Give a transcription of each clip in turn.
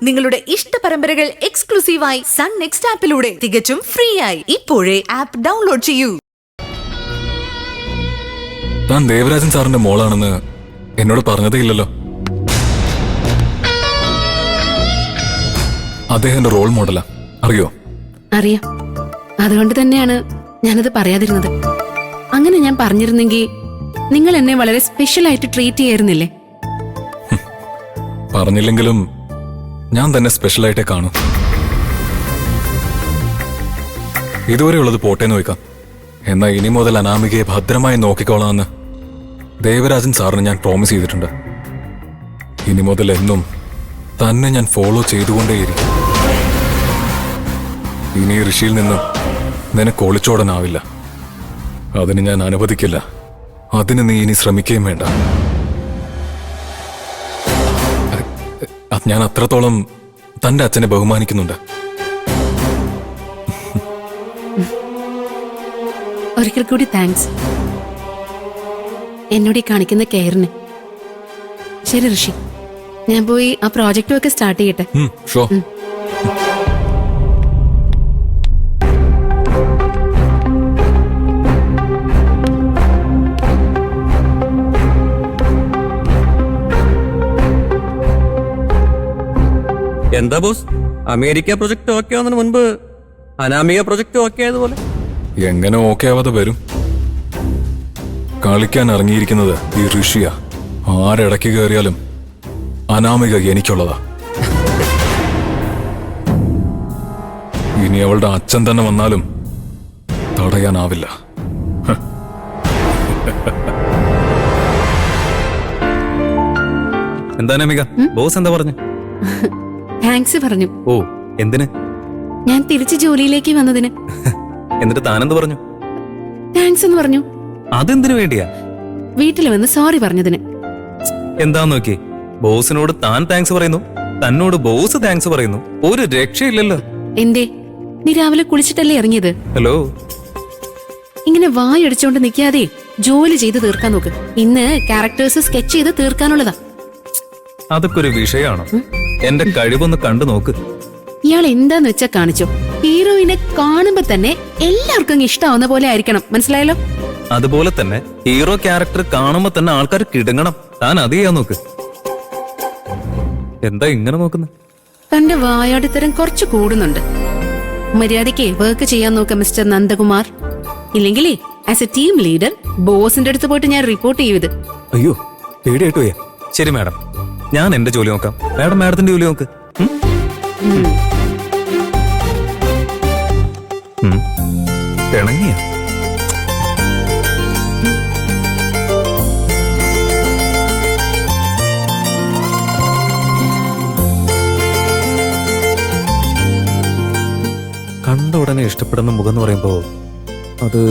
നിങ്ങളുടെ ഇഷ്ട പരമ്പരകൾ എക്സ്ക്ലൂസീവായി സൺ നെക്സ്റ്റ് ആപ്പിലൂടെ തികച്ചും ഫ്രീ ആയി ഇപ്പോഴേ ആപ്പ് ഡൗൺലോഡ് ചെയ്യൂ. താൻ ദേവരാജൻ സാറിന്റെ മോളാണെന്ന് എന്നോട് പറഞ്ഞതേ ഇല്ലല്ലോ. അദ്ദേഹത്തിന്റെ റോൾ മോഡലാ, അറിയോ? അറിയാം. അതുകൊണ്ട് തന്നെയാണ് ഞാനത് പറയാതിരുന്നത്. അങ്ങനെ ഞാൻ പറഞ്ഞിരുന്നെങ്കിൽ നിങ്ങൾ എന്നെ വളരെ സ്പെഷ്യൽ ആയിട്ട് ട്രീറ്റ് ചെയ്യായിരുന്നില്ലേ? പറഞ്ഞില്ലെങ്കിലും ഞാൻ തന്നെ സ്പെഷ്യലായിട്ടേ കാണും. ഇതുവരെയുള്ളത് പോട്ടേന്ന് വയ്ക്കാം. എന്നാ ഇനി മുതൽ അനാമികയെ ഭദ്രമായി നോക്കിക്കോളാമെന്ന് ദേവരാജൻ സാറിന് ഞാൻ പ്രോമിസ് ചെയ്തിട്ടുണ്ട്. ഇനി മുതൽ എന്നും തന്നെ ഞാൻ ഫോളോ ചെയ്തുകൊണ്ടേയിരിക്കും. ഇനി ഋഷിയിൽ നിന്നും നിനക്ക് ഒളിച്ചോടാനാവില്ല. അതിന് ഞാൻ അനുവദിക്കില്ല. അതിന് നീ ഇനി ശ്രമിക്കുകയും വേണ്ട. ഞാൻ അത്രത്തോളം തന്റെ അച്ഛനെ ബഹുമാനിക്കുന്നുണ്ട്. ഒരിക്കൽ കൂടി താങ്ക്സ് എന്നോട് ഈ കാണിക്കുന്ന കെയറിന്. ശരി ഋഷി, ഞാൻ പോയി ആ പ്രോജക്റ്റും ഒക്കെ സ്റ്റാർട്ട് ചെയ്യട്ടെ. ഷോ. എന്താ ബോസ്, അമേരിക്ക പ്രൊജക്ട് ഓക്കെ ആവുന്നതിന് മുൻപ് അനാമിക പ്രൊജക്ട് ഓക്കെ ആയതുപോലെ? എങ്ങനെ ഓക്കെ ആവാതെ വരും? കളിക്കാൻ ഇറങ്ങിയിരിക്കുന്നത് ഈ ഋഷിയ. ആരിടയ്ക്ക് കയറിയാലും അനാമിക എനിക്കുള്ളതാ. ഇനി അവളുടെ അച്ഛൻ തന്നെ വന്നാലും തടയാനാവില്ല. എന്താ അനാമിക, ബോസ് എന്താ പറഞ്ഞു? താങ്ക്സ് പറഞ്ഞു. ഓ, എന്തിന്? ഞാൻ തിരിച്ച് ജോലിയിലേക്ക് വന്നതിന്. എന്നിട്ട് താനെന്ത് പറഞ്ഞു? താങ്ക്സ് എന്ന് പറഞ്ഞു. അതെന്തിനു വേണ്ടിയാ? വീട്ടിൽ വന്ന് സോറി പറഞ്ഞതിന്. എന്താന്ന് നോക്കി, ബോസിനോട് താൻ താങ്ക്സ് പറയുന്നു, തന്നോട് ബോസ് താങ്ക്സ് പറയുന്നു. ഒരു രക്ഷയില്ലല്ലോ. എന്തേ, നീ രാവിലെ കുളിച്ചിട്ടല്ലേ ഇറങ്ങിയത്? ഹലോ, ഇങ്ങനെ വായടിച്ചോണ്ട് നിൽക്കാതെ ജോലി ചെയ്ത് തീർക്കാൻ നോക്ക്. ഇന്ന് ക്യാരക്ടേഴ്സ് സ്കെച്ച് ചെയ്ത് തീർക്കാനുള്ളതാ. അതൊക്കെ ഒരു വിഷയമാണോ? എന്റെ കഴിവൊന്ന് കണ്ടു നോക്ക്. ഇയാൾ എന്താന്ന് വെച്ചാ കാണിച്ചോ. ഹീറോയിനെ കാണുമ്പോ തന്നെ എല്ലാവർക്കും ഇഷ്ടാവുന്ന പോലെ ആയിരിക്കണം, മനസ്സിലായല്ലോ? അതുപോലെ തന്നെ ഹീറോ ക്യാരക്ടർ കാണുമ്പോ തന്നെ ആൾക്കാർ കിടങ്ങണം. താൻ അത് ചെയ്യാൻ നോക്ക്. എന്താ ഇങ്ങനെ നോക്കുന്നത്? തന്റെ വായാടിത്തരം കുറച്ച് കൂടുന്നുണ്ട്. മര്യാദയ്ക്ക് വർക്ക് ചെയ്യാൻ നോക്ക മിസ്റ്റർ നന്ദകുമാർ. ഇല്ലെങ്കിലേ ആസ് എ ടീം ലീഡർ ബോസിന്റെ അടുത്ത് പോയിട്ട് ഞാൻ റിപ്പോർട്ട് ചെയ്യത്. അയ്യോ, പേടിയായിട്ട് പോയാ. ശരി മാഡം, ഞാൻ എന്റെ ജോലി നോക്കാം. മാഡം മാഡത്തിന്റെ ജോലി നോക്ക്. പിണങ്ങിയ കണ്ട ഉടനെ ഇഷ്ടപ്പെടുന്ന മുഖം എന്ന് പറയുമ്പോ അത്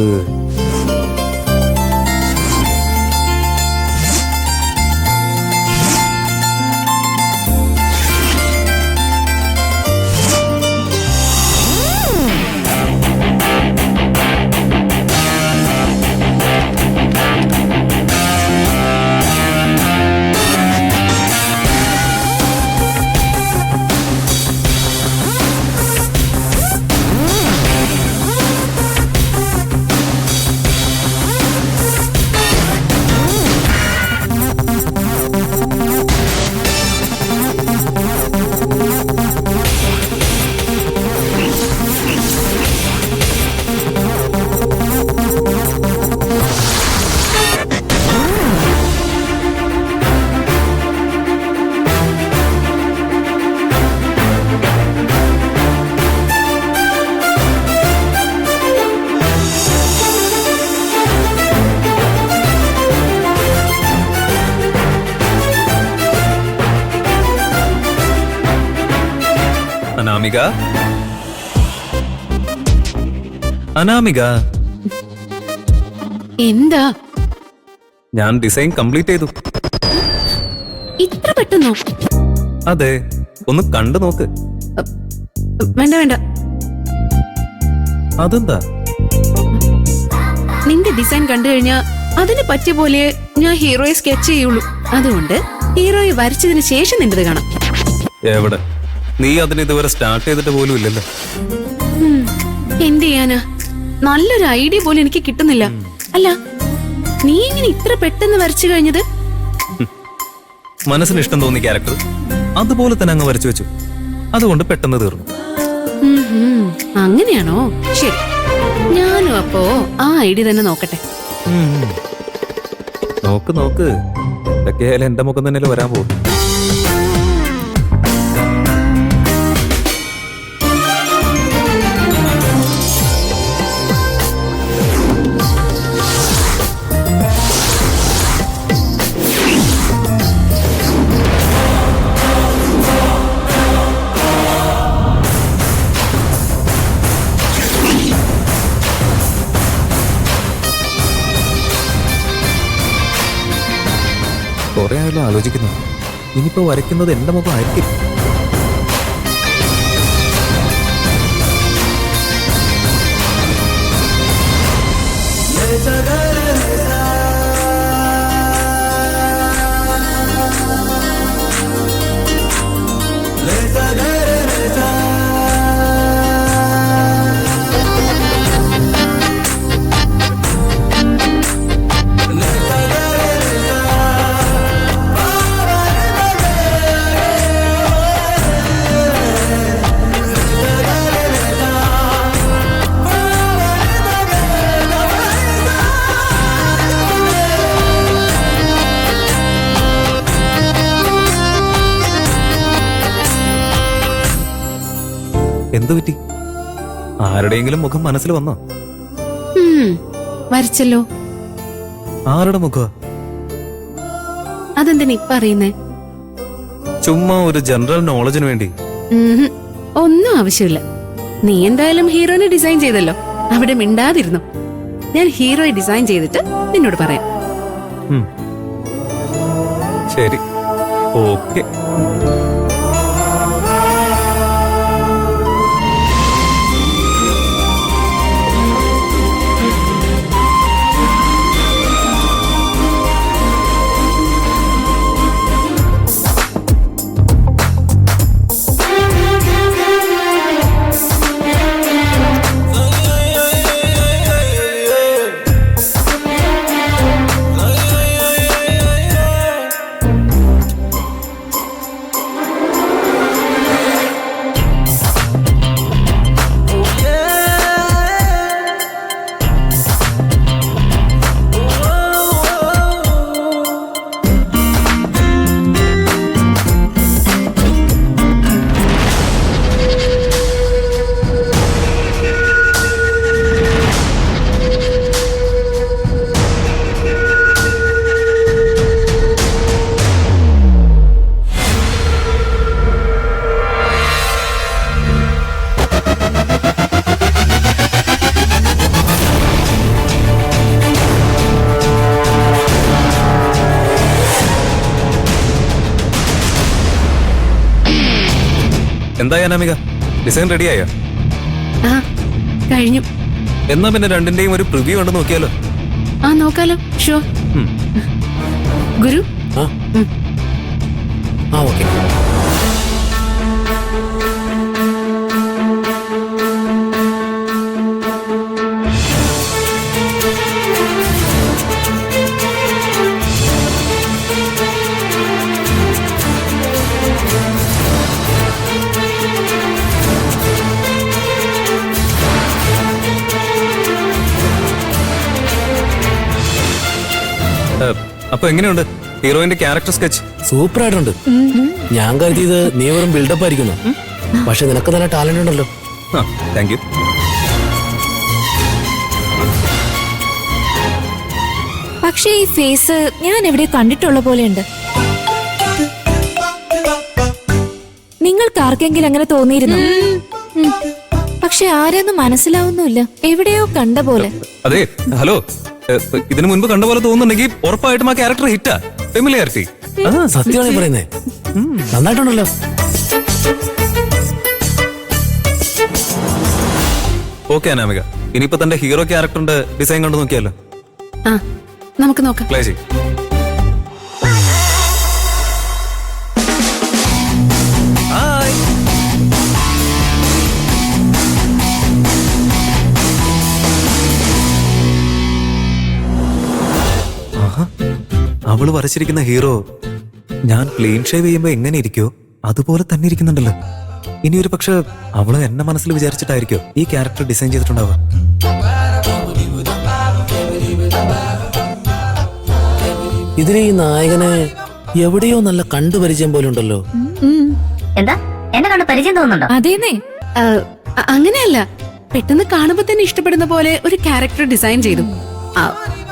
അനാമിക. അനാമിക, എന്താ? ഞാൻ ഡിസൈൻ കംപ്ലീറ്റ് ചെയ്തു. ഇത്ര പെട്ടെന്നോ? അതെ, ഒന്ന് കണ്ടു നോക്ക്. വേണ്ട വേണ്ട. അതെന്താ? നിന്റെ ഡിസൈൻ കണ്ടു കഴിഞ്ഞാ അതിന് പറ്റിയ പോലെ ഞാൻ ഹീറോയെ സ്കെച്ച് ചെയ്യുള്ളൂ. അതുകൊണ്ട് ഹീറോയെ വരച്ചതിന് ശേഷം നിന്റേത് കാണാം. എവിടെ? നീ അതിന് ഇതുവരെ സ്റ്റാർട്ട് ചെയ്തിട്ട് പോലും ഇല്ലല്ലോ. എന്ത് ചെയ്യാനാ, നല്ലൊരു ഐഡിയ പോലും എനിക്ക് കിട്ടുന്നില്ല. അല്ല, നീ ഇങ്ങനെ ഇത്ര പെട്ടെന്ന് വരച്ചു കഴിഞ്ഞത്? മനസ്സിന് ഇഷ്ടം തോന്നി ക്യാരക്ടർ അതുപോലെ തന്നെ അങ്ങ് വരച്ചു വെച്ചു. അതുകൊണ്ട് പെട്ടെന്ന് തീർന്നു. അങ്ങനെയാണോ? ശരി, ഞാനും അപ്പോ ആ ഐഡിയ തന്നെ നോക്കട്ടെ. നോക്ക് നോക്ക്, എന്തൊക്കെയായാലും എന്റെ മുഖം തന്നെയല്ലേ വരാൻ പോകും. കുറെ ആയാലും ആലോചിക്കുന്നു, ഇനിയിപ്പോ വരയ്ക്കുന്നത് എന്റെ മുഖം ആയിരിക്കും. എന്തു പറ്റി? ആരുടെയെങ്കിലും മുഖം മനസ്സിൽ വന്നോ? വരച്ചല്ലോ. ആരുടെ മുഖം? അതെന്തിനാ ഇപ്പൊ അറിയുന്നേ? ചുമ്മാ ഒരു ജനറൽ നോളജിന് വേണ്ടി. ഒന്നും ആവശ്യമില്ല. നീ എന്തായാലും ഹീറോനെ ഡിസൈൻ ചെയ്തല്ലോ, അവിടെ മിണ്ടാതിരുന്നു. ഞാൻ ഹീറോയെ ഡിസൈൻ ചെയ്തിട്ട് നിന്നോട് പറയാം. ശരി, ഓക്കെ. എന്താ അനാമിക, ഡിസൈൻ റെഡിയായോ? ആ, കഴിഞ്ഞു. എന്നാ പിന്നെ രണ്ടിന്റെയും ഒരു പ്രിവ്യൂ ഉണ്ട്, നോക്കിയാലോ? ആ, നോക്കാലോ. ഷോ ഗുരു. ഓക്കെ. അപ്പൊ എങ്ങനെയുണ്ട് ഹീറോയിന്റെ ക്യാരക്ടർ സ്കെച്ച്? സൂപ്പർ ആയിട്ടുണ്ട്. ഞാൻ കരുതിയത് നീ വെറും ബിൽഡപ്പ് ആയിരിക്കുന്നു, പക്ഷെ നിനക്ക് നല്ല ടാലന്റ് ഉണ്ടല്ലോ. Thank you. പക്ഷേ ഈ ഫേസ് ഞാൻ എവിടെ കണ്ടിട്ടുള്ള പോലെയുണ്ട്. നിങ്ങൾക്ക് ആർക്കെങ്കിലും അങ്ങനെ തോന്നിയിരുന്നു? പക്ഷെ ആരെന്ന് മനസ്സിലാവുന്നില്ല, എവിടെയോ കണ്ട പോലെ. അതെ, ഹലോ, ഇതിനു മുൻപ് കണ്ട പോലെ തോന്നുന്നുണ്ടെങ്കിൽ ഉറപ്പായിട്ടും ആ ക്യാരക്ടർ ഹിറ്റാ. ഫെമിലിയാരിറ്റി. സത്യമാണ് പറയുന്നേ. നന്നായിട്ടുണ്ടല്ലോ. ഓക്കെ അനാമിക, ഇനിയിപ്പോ തന്റെ ഹീറോ ക്യാരക്ടറിന്റെ ഡിസൈൻ കണ്ടു നോക്കിയാലോ? ആ, നമുക്ക് നോക്കാം. പ്ലേ ചെയ്യും. ഹായ്. അവള് വരച്ചിരിക്കുന്ന ഹീറോ ഞാൻ ക്ലീൻ ഷേവ് ചെയ്യുമ്പോ എങ്ങനെ ഇരിക്കോ അതുപോലെ തന്നെ ഇരിക്കുന്നുണ്ടല്ലോ. ഇനി ഒരു പക്ഷെ അവള് എന്നെ മനസ്സിൽ വിചാരിച്ചിട്ടായിരിക്കോ ഈ ക്യാരക്ടർ ഡിസൈൻ ചെയ്തിട്ടുണ്ടാവുക. ഇതിലെ ഈ നായകനെ എവിടെയോ നല്ല കണ്ടുപരിചയം പോലെ ഉണ്ടല്ലോ. എന്താ എന്നെ കണ്ട് പരിചയം തോന്നുന്നുണ്ടോ? അതേന്നേ. അങ്ങനെയല്ല, പെട്ടെന്ന് കാണുമ്പോ തന്നെ ഇഷ്ടപ്പെടുന്ന പോലെ ഒരു ക്യാരക്ടർ ഡിസൈൻ ചെയ്തു.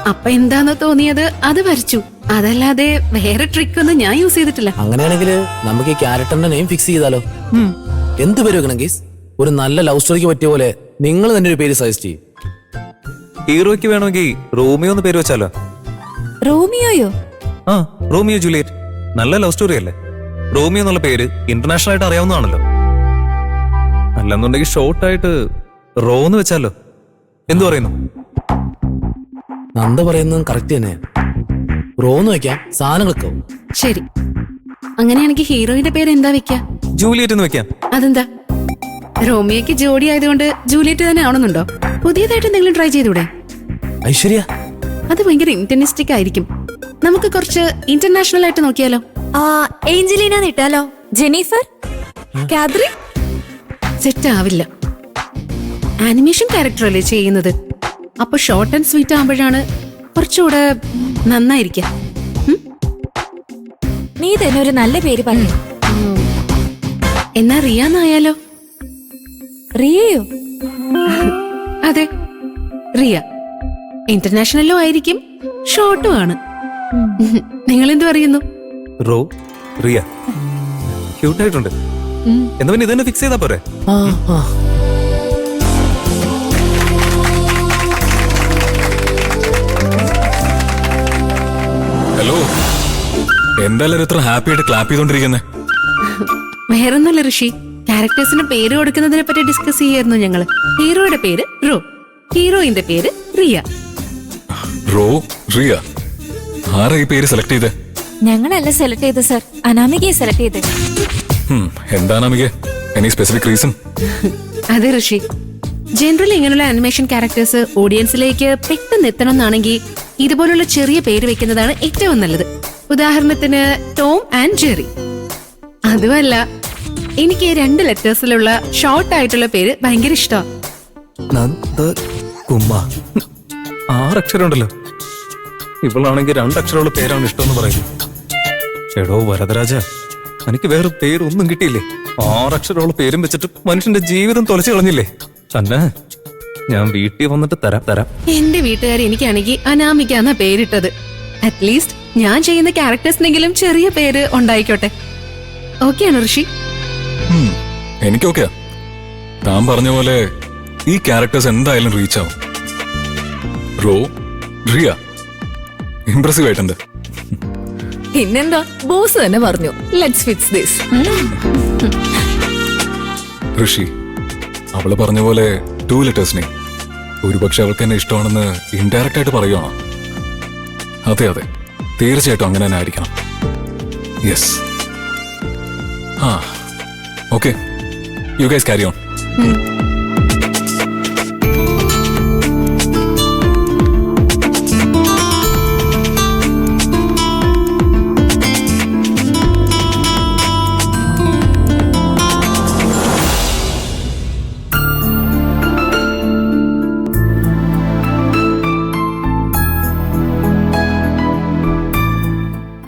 അപ്പൊ എന്താന്ന് തോന്നിയത് അത് വരച്ചു. അതല്ലാതെ വേറെ ട്രിക്ക് ഒന്നും ഞാൻ യൂസ് ചെയ്തിട്ടില്ല. അങ്ങനെയാണെങ്കിൽ നമുക്ക് ഈ ക്യാരക്ടറിന്റെ നെയിം ഫിക്സ് ചെയ്താലോ? എന്ത് പേര് വെക്കണം ഗീസ്? ഒരു നല്ല ലവ് സ്റ്റോറിക്ക് പറ്റിയ പോലെ നിങ്ങൾ തന്നെ ഒരു പേര് സജസ്റ്റ് ചെയ്യും. ഹീറോയ്ക്ക് വേണമെങ്കിൽ റോമിയോ എന്ന് പേര് വെച്ചാലോ? റോമിയോയോ? ആ, റോമിയോ ജൂലിയറ്റ്. നല്ല ലവ് സ്റ്റോറി അല്ലേ? റോമിയോ എന്നുള്ള പേര് ഇന്റർനാഷണൽ ആയിട്ട് അറിയാവുന്നതാണല്ലോ. അല്ലെന്നുണ്ടെങ്കിൽ ഷോർട്ടായിട്ട് റോ എന്ന് വെച്ചാലോ? എന്തു പറയുന്നു? നന്ദ പറയുന്നത് കറക്റ്റ് തന്നെയാ. റോന്ന് വെക്കാം, സാധനങ്ങളൊക്കെ ആവും. ശരി, അങ്ങനെയാണെങ്കിൽ ഹീറോയിന്റെ പേര് എന്താ വെക്ക? ജൂലിയറ്റ് എന്ന് വെക്കാം. അതെന്താ? റോമിയോക്ക് ജോഡി ആയതുകൊണ്ട് ജൂലിയറ്റ് തന്നെ ആവണമെന്നുണ്ടോ? പുതിയതായിട്ട് എന്തെങ്കിലും ട്രൈ ചെയ്തൂടെ? ഐശ്വര്യ, അത് ഭയങ്കര ഇന്റർനാസ്റ്റിക് ആയിരിക്കും. നമുക്ക് കുറച്ച് ഇന്റർനാഷണൽ ആയിട്ട് നോക്കിയാലോ? ഏഞ്ചലീന നിട്ടാലോ? ജെനിഫർ? കാത്രിൻ? സെറ്റ് ആവില്ല. ആനിമേഷൻ ക്യാരക്ടർ അല്ലേ ചെയ്യുന്നത്, അപ്പൊ ഷോർട്ട് ആൻഡ് സ്വീറ്റ് ആകുമ്പോഴാണ് കുറച്ചുകൂടെ നന്നായിരിക്കാം. നീ തന്നെ ഒരു നല്ല പേര് പറഞ്ഞു. എന്നാ റിയാന്നായാലോ? റിയയോ? അതെ, റിയ. ഇന്റർനാഷണലും ആയിരിക്കും, ഷോർട്ടും ആണ്. നിങ്ങൾ എന്ത് പറയുന്നു? റോ, റിയ. ക്യൂട്ടായിട്ടുണ്ട്. എന്നാ പിന്നെ ഇതന്നെ ഫിക്സ് ചെയ്താ പോരെ? ഹലോ, എന്തായാലും ഇത്ര ഹാപ്പി ആയിട്ട് ക്ലാപ്പ് ചെയ്തോണ്ടിരിക്കുന്നേ? വേറൊന്നുമല്ല ഋഷി, ക്യാരക്ടേഴ്സിന് പേര് കൊടുക്കുന്നതിനെ പറ്റി ഡിസ്കസ് ചെയ്യായിരുന്നു ഞങ്ങള്. ഹീറോയുടെ പേര് റോ, ഹീറോയിന്റെ പേര് റിയ. റോ, റിയ. ആരാ ഈ പേര് സെലക്ട് ചെയ്തേ? ഞങ്ങളല്ല സെലക്ട് ചെയ്ത് സർ, അനാമികയെ സെലക്ട് ചെയ്ത്. എന്താണ് അമികെ? Any specific reason? അതെ ഋഷി, ജനറലി ഇങ്ങനെയുള്ള ആനിമേഷൻ ക്യാരക്ടേഴ്സ് ഓഡിയൻസിലേക്ക് പെട്ടെന്ന് എത്തണം എന്നാണെങ്കിൽ ഇതുപോലുള്ള ചെറിയ പേര് വെക്കുന്നതാണ് ഏറ്റവും നല്ലത്. ഉദാഹരണത്തിന് ടോം ആൻഡ് ജെറി. അതുമല്ല, എനിക്ക് 2 ലെറ്റേഴ്സിലുള്ള ഷോർട്ട് ആയിട്ടുള്ള പേര് ഭയങ്കര ഇഷ്ടമാണ്. കുമ്മ. 6 അക്ഷരം ഉണ്ടല്ലോ. ഇവളാണെങ്കിൽ 2 അക്ഷരമുള്ള പേരാണ് ഇഷ്ടമെന്ന് പറയുന്നു. എടോ വരദരാജ, എനിക്ക് വേറെ പേരൊന്നും കിട്ടിയില്ലേ? 6 അക്ഷരമുള്ള പേരും വെച്ചിട്ട് മനുഷ്യന്റെ ജീവിതം തൊലച്ചു കളഞ്ഞില്ലേ? തന്നെ ഞാൻ വീട്ടിൽ വന്നിട്ട് തരാം. എന്റെ വീട്ടുകാർ എനിക്കാണെങ്കിൽ അനാമിക എന്ന പേരിട്ടത്. അറ്റ്ലീസ്റ്റ് ഞാൻ ചെയ്യുന്ന ക്യാരക്ടേഴ്സിനെങ്കിലും ചെറിയ പേര് ഉണ്ടായിക്കോട്ടെ. ഓക്കെയാണോ ഋഷി? എനിക്കൊക്കെയാ. താൻ പറഞ്ഞ പോലെ ഈ ക്യാരക്ടേഴ്സ് എന്തായാലും റീച്ച് ആവും. റോ, റിയ, ഇംപ്രസീവ് ആയിട്ടുണ്ട്. പിന്നെന്താ, ബോസ് തന്നെ പറഞ്ഞു ലെറ്റ്സ് ഫിക്സ് ദിസ്. ഋഷി, അവള് പറഞ്ഞ പോലെ 2 ലെറ്റേഴ്സിനെ ഒരുപക്ഷെ അവൾക്ക് എന്നെ ഇഷ്ടമാണെന്ന് ഇൻഡയറക്റ്റ് ആയിട്ട് പറയുവാണോ? അതെ, തീർച്ചയായിട്ടും അങ്ങനെ തന്നെ ആയിരിക്കണം. Yes. Okay, you guys carry on.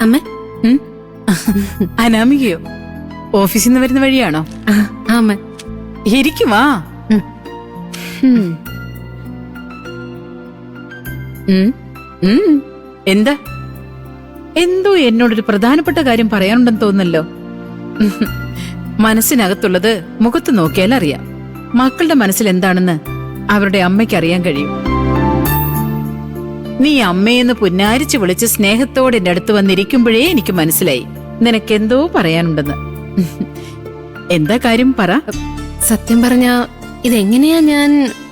അമ്മ, അനാമികയോ? ഓഫീസിൽ നിന്ന് വരുന്ന വഴിയാണോ? അമ്മ ഇരിക്കുവാ. എന്താ? എന്തോ എന്നോടൊരു പ്രധാനപ്പെട്ട കാര്യം പറയാനുണ്ടെന്ന് തോന്നുന്നല്ലോ. മനസ്സിനകത്തുള്ളത് മുഖത്ത് നോക്കിയാൽ അറിയാം. മക്കളുടെ മനസ്സിൽ എന്താണെന്ന് അവരുടെ അമ്മയ്ക്ക് അറിയാൻ കഴിയും. നീ അമ്മയെന്ന് പുന്നാരിച്ച് വിളിച്ച് സ്നേഹത്തോടെ എന്റെ അടുത്ത് വന്നിരിക്കുമ്പോഴേ എനിക്ക് മനസ്സിലായി നിനക്കെന്തോ പറയാനുണ്ടെന്ന്. എന്താ കാര്യം പറ. സത്യം പറഞ്ഞ ഇതെങ്ങനെയാ ഞാൻ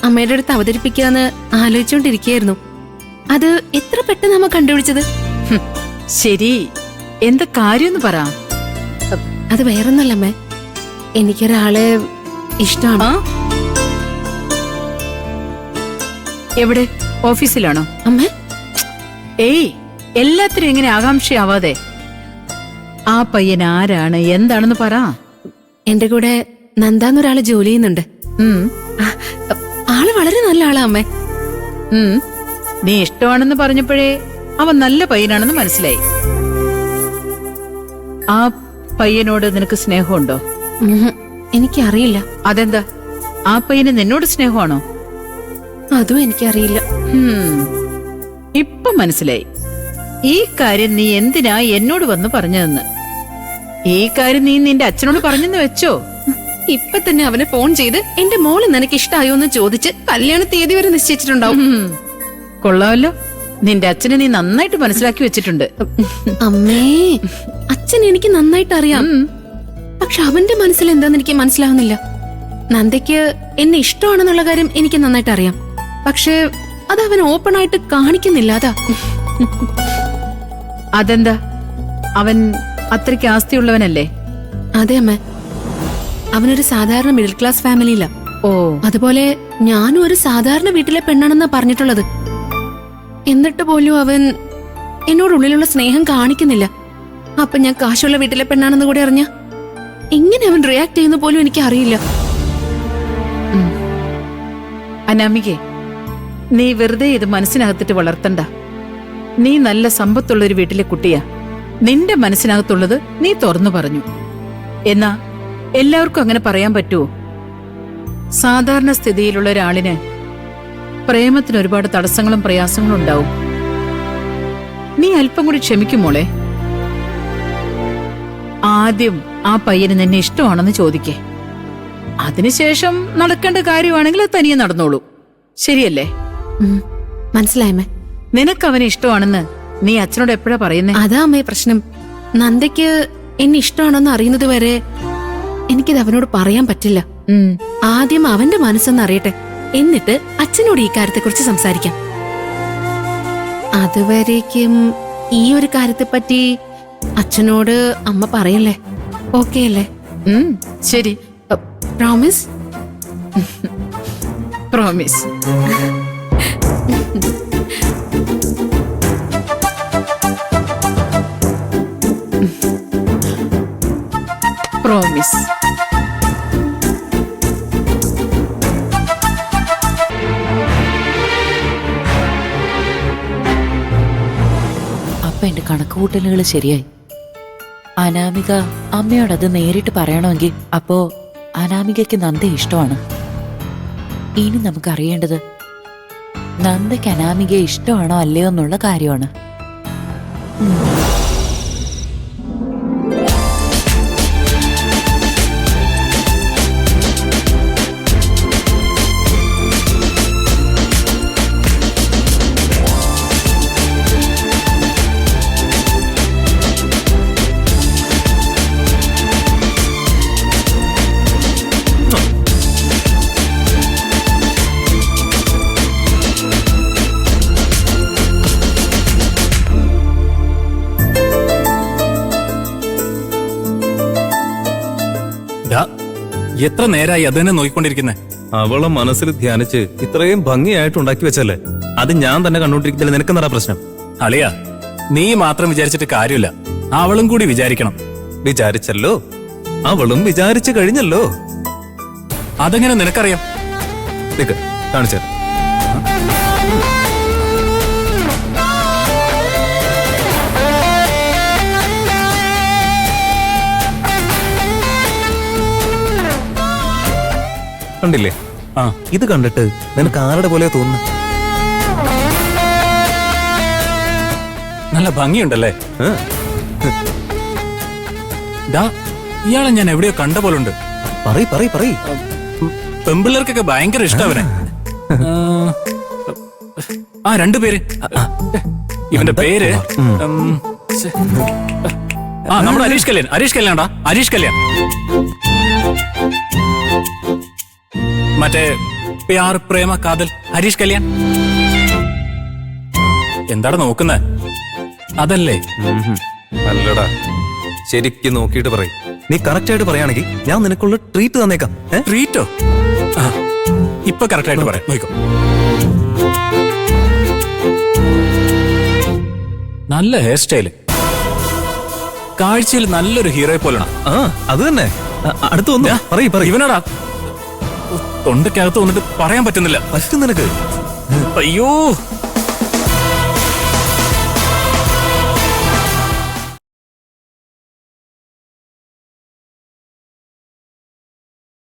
അമ്മയുടെ അടുത്ത് അവതരിപ്പിക്കാന്ന് ആലോചിച്ചോണ്ടിരിക്കുകയായിരുന്നു. അത് എത്ര പെട്ടെന്ന് അമ്മ കണ്ടുപിടിച്ചത്? ശരി, എന്താ കാര്യമെന്ന് പറ. അത് വേറൊന്നല്ല അമ്മേ, എനിക്കൊരാളെ ഇഷ്ടമാണ്. എവിടെ? ഓഫീസിലാണോ? അമ്മേ, ഏയ്, എല്ലാത്തിനും ഇങ്ങനെ ആകാംക്ഷയാവാതെ ആ പയ്യൻ ആരാണ് എന്താണെന്ന് പറ. എന്റെ കൂടെ നന്ദാന്നൊരാള് ജോലി ചെയ്യുന്നുണ്ട്. ഉം, ആ, ആള് വളരെ നല്ല ആളാ അമ്മേ. ഉം. നീ ഇഷ്ടമാണെന്ന് പറഞ്ഞപ്പോഴേ അവൻ നല്ല പയ്യനാണെന്ന് മനസ്സിലായി. ആ പയ്യനോട് നിനക്ക് സ്നേഹമുണ്ടോ? എനിക്കറിയില്ല. അതെന്താ, ആ പയ്യന് നിന്നോട് സ്നേഹമാണോ? അതും എനിക്കറിയില്ല. ഇപ്പൊ മനസ്സിലായി ഈ കാര്യം നീ എന്തിനാ എന്നോട് വന്ന് പറഞ്ഞതെന്ന്. ഈ കാര്യം നീ നിന്റെ അച്ഛനോട് പറഞ്ഞെന്ന് വെച്ചോ? ഇപ്പൊ തന്നെ അവനെ ഫോൺ ചെയ്ത് എന്റെ മോള് നിനക്ക് ഇഷ്ടായോ എന്ന് ചോദിച്ച് കല്യാണ തീയതി വരെ നിശ്ചയിച്ചിട്ടുണ്ടാവും. കൊള്ളാമല്ലോ, നിന്റെ അച്ഛനെ നീ നന്നായിട്ട് മനസ്സിലാക്കി വെച്ചിട്ടുണ്ട്. അമ്മേ, അച്ഛൻ എനിക്ക് നന്നായിട്ട് അറിയാം. പക്ഷെ അവന്റെ മനസ്സിൽ എന്താന്ന് എനിക്ക് മനസ്സിലാവുന്നില്ല. നന്ദയ്ക്ക് എന്നെ ഇഷ്ടമാണെന്നുള്ള കാര്യം എനിക്ക് നന്നായിട്ട് അറിയാം. പക്ഷെ അത് അവൻ ഓപ്പൺ ആയിട്ട് കാണിക്കുന്നില്ല. അതാ. അതെന്താ, അവൻ അത്രയ്ക്ക് ആസ്തിയുള്ളവനല്ലേ? അതെ അമ്മ, അവനൊരു സാധാരണ മിഡിൽ ക്ലാസ് ഫാമിലിയില. ഓ, അതുപോലെ ഞാനും ഒരു സാധാരണ വീട്ടിലെ പെണ്ണാണെന്നാ പറഞ്ഞിട്ടുള്ളത്. എന്നിട്ട് പോലും അവൻ എന്നോടുള്ളിലുള്ള സ്നേഹം കാണിക്കുന്നില്ല. അപ്പൊ ഞാൻ കാശുള്ള വീട്ടിലെ പെണ്ണാണെന്ന് കൂടെ അറിഞ്ഞ എങ്ങനെ അവൻ റിയാക്ട് ചെയ്യുന്ന പോലും എനിക്ക് അറിയില്ല. അനാമികെ, നീ വെറുതെ ഇത് മനസ്സിനകത്തിട്ട് വളർത്തണ്ട. നീ നല്ല സമ്പത്തുള്ള ഒരു വീട്ടിലെ കുട്ടിയാ. നിന്റെ മനസ്സിനകത്തുള്ളത് നീ തുറന്നു പറഞ്ഞു. എന്നാ എല്ലാവർക്കും അങ്ങനെ പറയാൻ പറ്റുമോ? സാധാരണ സ്ഥിതിയിലുള്ള ഒരാളിന് പ്രേമത്തിന് ഒരുപാട് തടസ്സങ്ങളും പ്രയാസങ്ങളും ഉണ്ടാവും. നീ അല്പം കൂടി ക്ഷമിക്കുമോളെ. ആദ്യം ആ പയ്യന് നിന്നെ ഇഷ്ടമാണെന്ന് ചോദിക്കേ. അതിനുശേഷം നടക്കേണ്ട കാര്യമാണെങ്കിൽ അത് തനിയെ നടന്നോളൂ. ശരിയല്ലേ? മനസ്സിലായമ്മേ. നിനക്ക് അവനെ ഇഷ്ടമാണെന്ന് നീ അച്ഛനോട് എപ്പോഴാ പറയുന്നേ? അതാ അമ്മേ പ്രശ്നം. നന്ദയ്ക്ക് എന്നെ ഇഷ്ടമാണെന്ന് അറിയുന്നത് വരെ എനിക്കിത് അവനോട് പറയാൻ പറ്റില്ല. ആദ്യം അവന്റെ മനസ്സൊന്ന് അറിയട്ടെ, എന്നിട്ട് അച്ഛനോട് ഈ കാര്യത്തെക്കുറിച്ച് സംസാരിക്കാം. അതുവരേക്കും ഈ ഒരു കാര്യത്തെപ്പറ്റി അച്ഛനോട് അമ്മ പറയല്ലേ? ഓക്കെ അല്ലേ? ശരി, പ്രോമിസ്? പ്രോമിസ്. പ്രോമിസ്. അപ്പൊ എന്റെ കണക്കുകൂട്ടലുകൾ ശരിയായി. അനാമിക അമ്മയോടത് നേരിട്ട് പറയണമെങ്കിൽ അപ്പോ അനാമികയ്ക്ക് നന്ദ ഇഷ്ടമാണ്. ഇനി നമുക്ക് അറിയേണ്ടത് നന്ദയ്ക്ക് അനാമികയെ ഇഷ്ടമാണോ അല്ലയോ എന്നുള്ള കാര്യമാണ്. എത്ര നേരായി അത് തന്നെ നോക്കിക്കൊണ്ടിരിക്കുന്നേ? അവളെ മനസ്സിൽ ധ്യാനിച്ച് ഇത്രയും ഭംഗിയായിട്ട് ഉണ്ടാക്കി വെച്ചല്ലേ, അത് ഞാൻ തന്നെ കണ്ടോണ്ടിരിക്കുന്നില്ല. നിനക്കെന്താ പ്രശ്നം? അളിയാ, നീ മാത്രം വിചാരിച്ചിട്ട് കാര്യമില്ല, അവളും കൂടി വിചാരിക്കണം. വിചാരിച്ചല്ലോ, അവളും വിചാരിച്ചു കഴിഞ്ഞല്ലോ. അതെങ്ങനെ നിനക്കറിയാം? നിക്ക്, കാണിച്ചു. കണ്ടില്ലേ? ഇത് കണ്ടിട്ട് നിനക്ക് ആരുടെ പോലെ തോന്നുന്നു? നല്ല ഭംഗിയുണ്ടല്ലേ? ഇയാളെ ഞാൻ എവിടെയോ കണ്ട പോലുണ്ട്. പറയ്. പെമ്പിള്ളേർക്കൊക്കെ ഭയങ്കര ഇഷ്ടവനെ. ആ, രണ്ടുപേര്. ഇവന്റെ പേര് നമ്മുടെ ഹരീഷ് കല്യാൺ. ഹരീഷ് കല്യാൺ. മറ്റേ പ്യാർ പ്രേമ കാതൽ ഹരീഷ് കല്യാൺ. എന്താണ് നോക്കുന്നേ? അതല്ലേ? അല്ലടാ, ശരിക്കും നോക്കിയിട്ട് പറയും. നീ കറക്റ്റ് ആയിട്ട് പറയുകയാണെങ്കിൽ ഞാൻ നിനക്കുള്ള ട്രീറ്റ് തന്നേക്കാം. ട്രീറ്റോ? ഇപ്പൊ കറക്റ്റ് ആയിട്ട് പറയാം, നോക്കോ. നല്ല ഹെയർ സ്റ്റൈല്, കാഴ്ചയിൽ നല്ലൊരു ഹീറോയെ പോലെയാണ്. ആ അത് തന്നെ. അടുത്ത് വന്നു പറയൂ. ഇവനാടാ തൊണ്ടക്കകത്ത് വന്നിട്ട് പറയാൻ പറ്റുന്നില്ല. പറ്റും നിനക്ക്. അയ്യോ